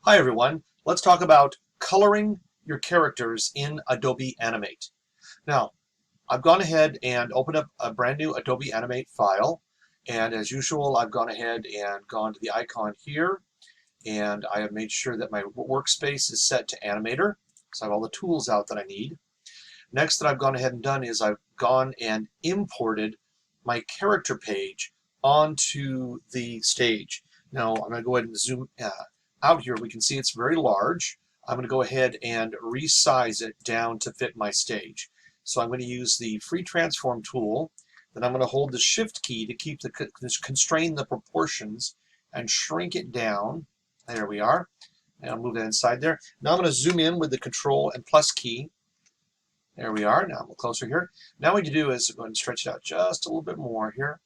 Hi everyone, let's talk about coloring your characters in Adobe Animate. Now, I've gone ahead and opened up a brand new Adobe Animate file, and as usual I've gone ahead and gone to the icon here, and I have made sure that my workspace is set to Animator, so I have all the tools out that I need. Next that I've gone ahead and done is I've gone and imported my character page onto the stage. Now I'm going to go ahead and zoom out here. We can see it's very large. I'm going to go ahead and resize it down to fit my stage. So I'm going to use the free transform tool. Then I'm going to hold the shift key to keep constrain the proportions and shrink it down. There we are. And I'll move that inside there. Now I'm going to zoom in with the control and plus key. There we are. Now I'm a little closer here. Now what you do is go ahead and stretch it out just a little bit more here.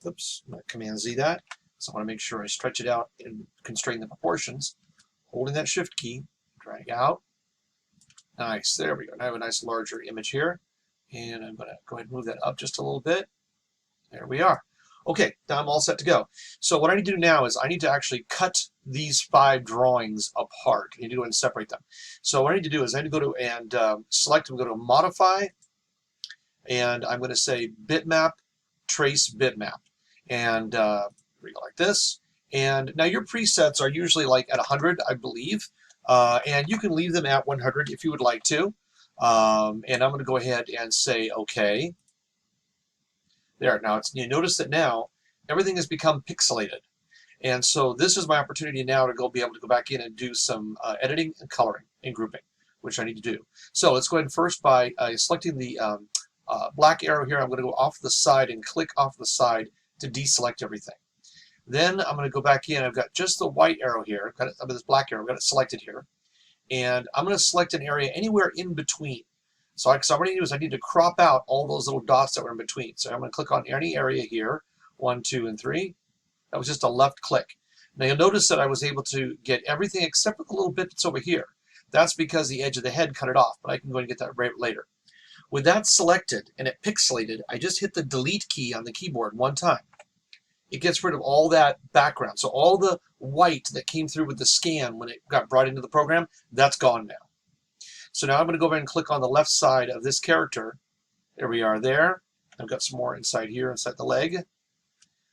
Oops, I'm going to Command Z that. So I want to make sure I stretch it out and constrain the proportions. Holding that shift key, drag out. Nice, there we go. Now I have a nice larger image here. And I'm going to go ahead and move that up just a little bit. There we are. Okay, now I'm all set to go. So what I need to do now is I need to actually cut these 5 drawings apart. I need to go and separate them. So what I need to do is I need to go to and select and go to Modify, and I'm going to say Bitmap, Trace Bitmap. And we go like this. And now your presets are usually like at 100, I believe. And you can leave them at 100 if you would like to. And I'm going to go ahead and say OK. There, now you notice that now everything has become pixelated. And so this is my opportunity now to be able to go back in and do some editing and coloring and grouping, which I need to do. So let's go ahead and first by selecting the black arrow here. I'm going to go off the side and click off the side to deselect everything. Then I'm going to go back in. I've got just the white arrow here. I've got it, this black arrow. I've got it selected here. And I'm going to select an area anywhere in between. So what I need to do is I need to crop out all those little dots that were in between. So I'm going to click on any area here. 1, 2, and 3. That was just a left click. Now you'll notice that I was able to get everything except for the little bit that's over here. That's because the edge of the head cut it off, but I can go and get that right later. With that selected and it pixelated, I just hit the delete key on the keyboard one time. It gets rid of all that background. So all the white that came through with the scan when it got brought into the program, that's gone now. So now I'm going to go ahead and click on the left side of this character. There we are there. I've got some more inside here, inside the leg.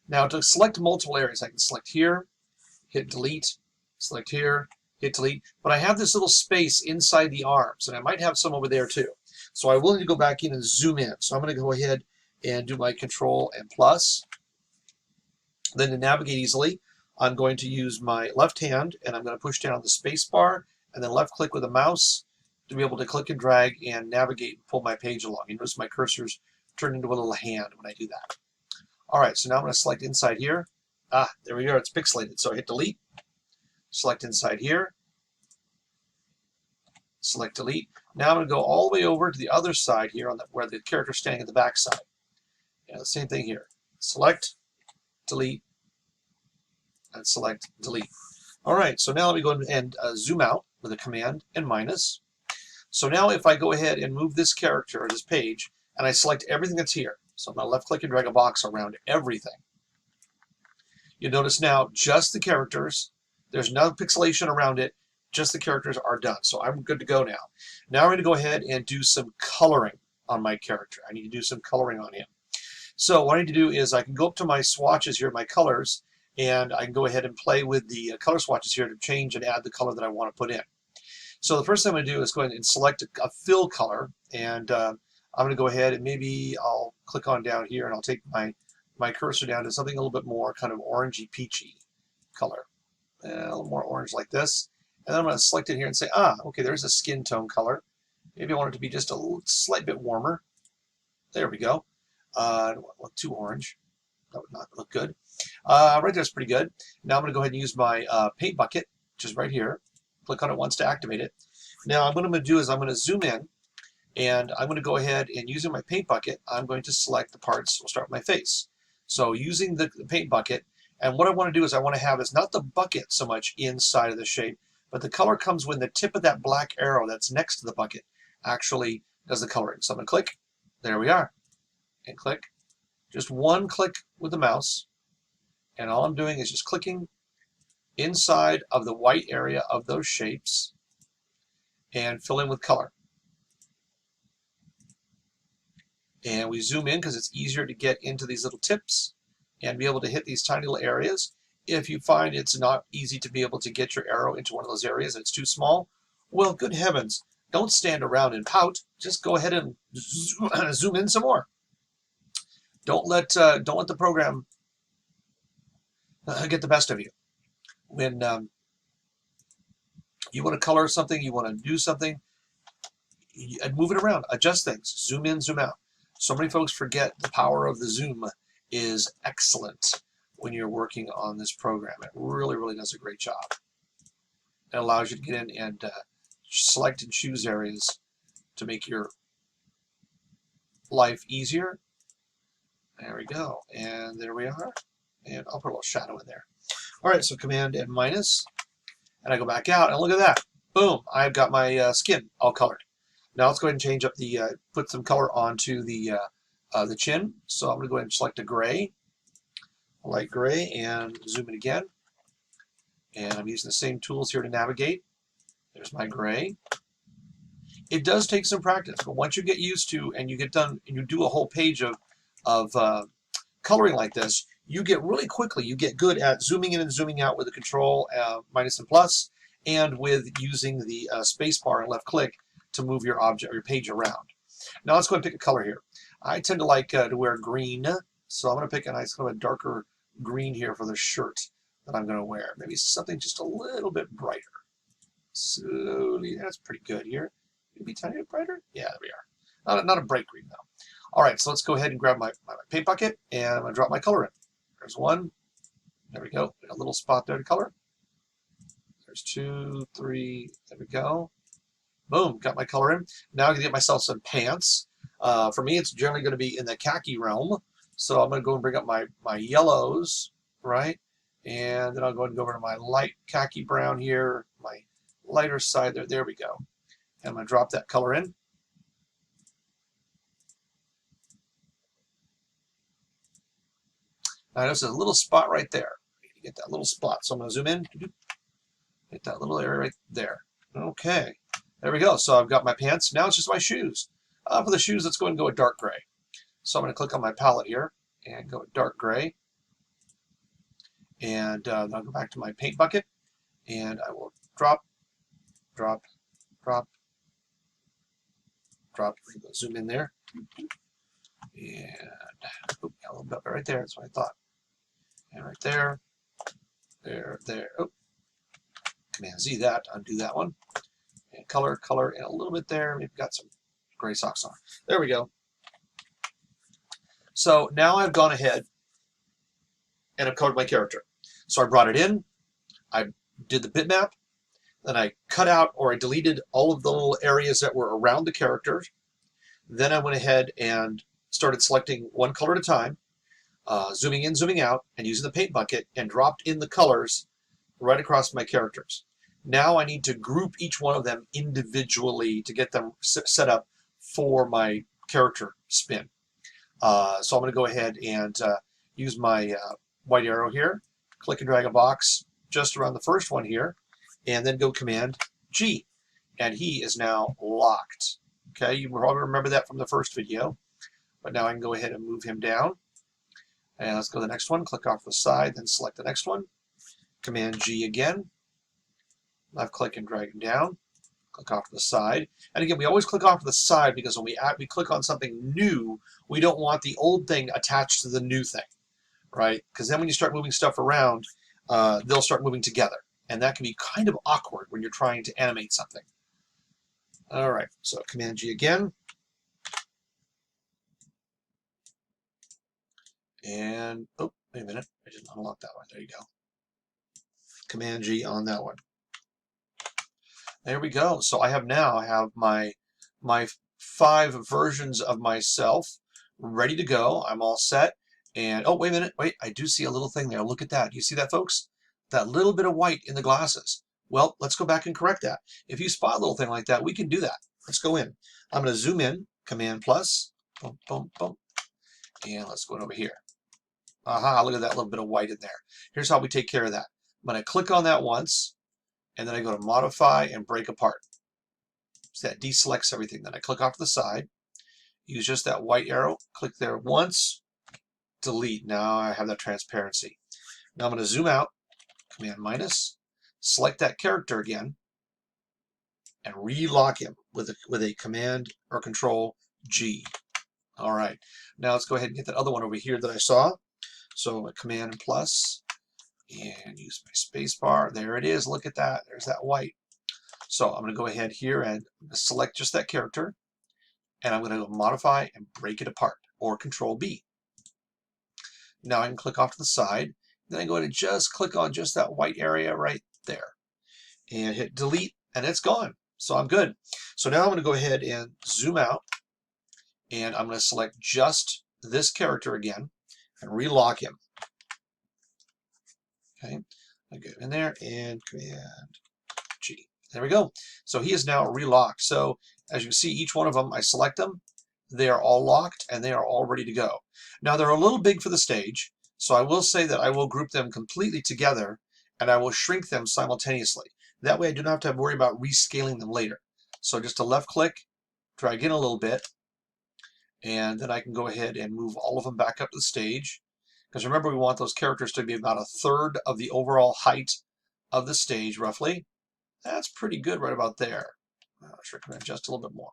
Now to select multiple areas, I can select here, hit delete, select here, hit delete. But I have this little space inside the arms, and I might have some over there too. So I will need to go back in and zoom in. So I'm going to go ahead and do my control and plus. Then to navigate easily, I'm going to use my left hand, and I'm going to push down the space bar, and then left click with a mouse to be able to click and drag and navigate and pull my page along. You notice my cursor's turned into a little hand when I do that. All right, so now I'm going to select inside here. There we go, it's pixelated. So I hit delete, select inside here, select delete. Now I'm going to go all the way over to the other side here on where the character's standing at the back side. The same thing here. Select, delete, and select, delete. All right, so now let me go and zoom out with a command and minus. So now if I go ahead and move this character or this page, and I select everything that's here, so I'm going to left click and drag a box around everything. You'll notice now just the characters, there's no pixelation around it, just the characters are done. So I'm good to go now. Now I'm going to go ahead and do some coloring on my character. I need to do some coloring on him. So what I need to do is I can go up to my swatches here, my colors, and I can go ahead and play with the color swatches here to change and add the color that I want to put in. So the first thing I'm going to do is go ahead and select a fill color, and I'm going to go ahead and maybe I'll click on down here and I'll take my cursor down to something a little bit more kind of orangey peachy color. A little more orange like this. And then I'm going to select it here and say, okay, there's a skin tone color. Maybe I want it to be just a slight bit warmer. There we go. I don't want too orange. That would not look good. Right there's pretty good. Now I'm going to go ahead and use my paint bucket, which is right here. Click on it once to activate it. Now what I'm going to do is I'm going to zoom in, and I'm going to go ahead and using my paint bucket, I'm going to select the parts. We'll start with my face. So using the paint bucket, and what I want to do is I want to have is not the bucket so much inside of the shape, but the color comes when the tip of that black arrow that's next to the bucket actually does the coloring. So I'm going to click. There we are. And click. Just one click with the mouse, and all I'm doing is just clicking inside of the white area of those shapes and fill in with color. And we zoom in because it's easier to get into these little tips and be able to hit these tiny little areas. If you find it's not easy to be able to get your arrow into one of those areas and it's too small, well, good heavens, don't stand around and pout. Just go ahead and zoom in some more. Don't let the program get the best of you. When you want to color something, you want to do something, and move it around, adjust things, zoom in, zoom out. So many folks forget the power of the zoom is excellent when you're working on this program. It really, really does a great job. It allows you to get in and select and choose areas to make your life easier. There we go. And there we are. And I'll put a little shadow in there. All right, so Command and minus. And I go back out, and look at that. Boom, I've got my skin all colored. Now let's go ahead and change up the, put some color onto the chin. So I'm going to go ahead and select a gray, a light gray, and zoom in again. And I'm using the same tools here to navigate. There's my gray. It does take some practice, but once you get used to and you get done and you do a whole page of coloring like this, you get really quickly, you get good at zooming in and zooming out with the control minus and plus, and with using the space bar and left click to move your object or your page around. Now let's go ahead and pick a color here. I tend to like to wear green, so I'm going to pick a nice kind of a darker green here for the shirt that I'm going to wear. Maybe something just a little bit brighter. Slowly, that's pretty good here. Maybe a tiny bit brighter? Yeah, there we are. Not a bright green though. All right, so let's go ahead and grab my paint bucket, and I'm going to drop my color in. There's one. There we go. A little spot there to color. There's 2, 3. There we go. Boom, got my color in. Now I'm going to get myself some pants. For me, it's generally going to be in the khaki realm. So I'm going to go and bring up my yellows, right? And then I'll go ahead and go over to my light khaki brown here, my lighter side there. There we go. And I'm going to drop that color in. Now notice there's a little spot right there. Get that little spot. So I'm going to zoom in. Get that little area right there. Okay. There we go. So I've got my pants. Now it's just my shoes. For the shoes, let's go ahead and go with dark gray. So I'm going to click on my palette here and go with dark gray. And then I'll go back to my paint bucket. And I will drop, drop, drop, drop. Zoom in there. And got a little bit right there. That's what I thought. And right there. There. Oh. Command Z that. Undo that one. And color, and a little bit there. We've got some gray socks on. There we go. So now I've gone ahead and I've colored my character. So I brought it in. I did the bitmap. Then I cut out or I deleted all of the little areas that were around the character. Then I went ahead and started selecting one color at a time, zooming in, zooming out, and using the paint bucket, and dropped in the colors right across my characters. Now I need to group each one of them individually to get them set up for my character spin. So I'm going to go ahead and use my white arrow here, click and drag a box just around the first one here, and then go Command G. And he is now locked. Okay, you probably remember that from the first video. But now I can go ahead and move him down. And let's go to the next one. Click off the side, then select the next one. Command G again. Left click and drag him down. Click off to the side. And again, we always click off to the side because when we click on something new, we don't want the old thing attached to the new thing, right? Because then when you start moving stuff around, they'll start moving together. And that can be kind of awkward when you're trying to animate something. All right, so Command G again. And, oh, wait a minute. I didn't unlock that one. There you go. Command G on that one. There we go. So I have my 5 versions of myself ready to go. I'm all set. And, oh, wait a minute. Wait, I do see a little thing there. Look at that. Do you see that, folks? That little bit of white in the glasses. Well, let's go back and correct that. If you spot a little thing like that, we can do that. Let's go in. I'm going to zoom in. Command plus. Boom, boom, boom. And let's go over here. Aha, look at that little bit of white in there. Here's how we take care of that. I'm going to click on that once, and then I go to Modify and Break Apart. So that deselects everything. Then I click off to the side, use just that white arrow, click there once, delete. Now I have that transparency. Now I'm going to zoom out, Command minus, select that character again, and relock him with a Command or Control G. All right, now let's go ahead and get that other one over here that I saw. So a Command plus, and use my space bar. There it is. Look at that. There's that white. So I'm going to go ahead here and select just that character, and I'm going to go Modify and Break it apart, or Control B. Now I can click off to the side. Then I go ahead and just click on just that white area right there, and hit Delete, and it's gone. So I'm good. So now I'm going to go ahead and zoom out, and I'm going to select just this character again and relock him. Okay, I go in there and Command G. There we go. So he is now relocked. So as you can see, each one of them, I select them. They are all locked and they are all ready to go. Now they're a little big for the stage, so I will say that I will group them completely together and I will shrink them simultaneously. That way I do not have to worry about rescaling them later. So just a left click, drag in a little bit, and then I can go ahead and move all of them back up to the stage. Because remember, we want those characters to be about a third of the overall height of the stage, roughly. That's pretty good right about there. Sure, can I adjust a little bit more?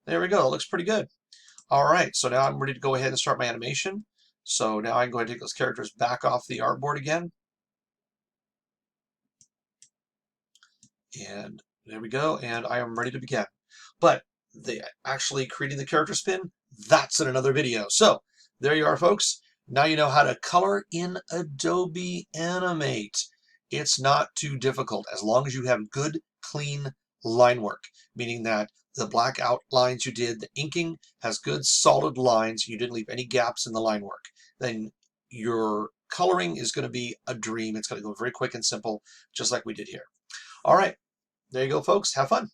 There we go. It looks pretty good. All right, so now I'm ready to go ahead and start my animation. So now I can go ahead and take those characters back off the artboard again. And there we go, and I am ready to begin. But actually creating the character spin, that's in another video. So there you are, folks. Now you know how to color in Adobe Animate. It's not too difficult as long as you have good, clean line work, meaning that the black outlines you did, the inking has good, solid lines. You didn't leave any gaps in the line work. Then your coloring is going to be a dream. It's going to go very quick and simple, just like we did here. All right, there you go, folks. Have fun.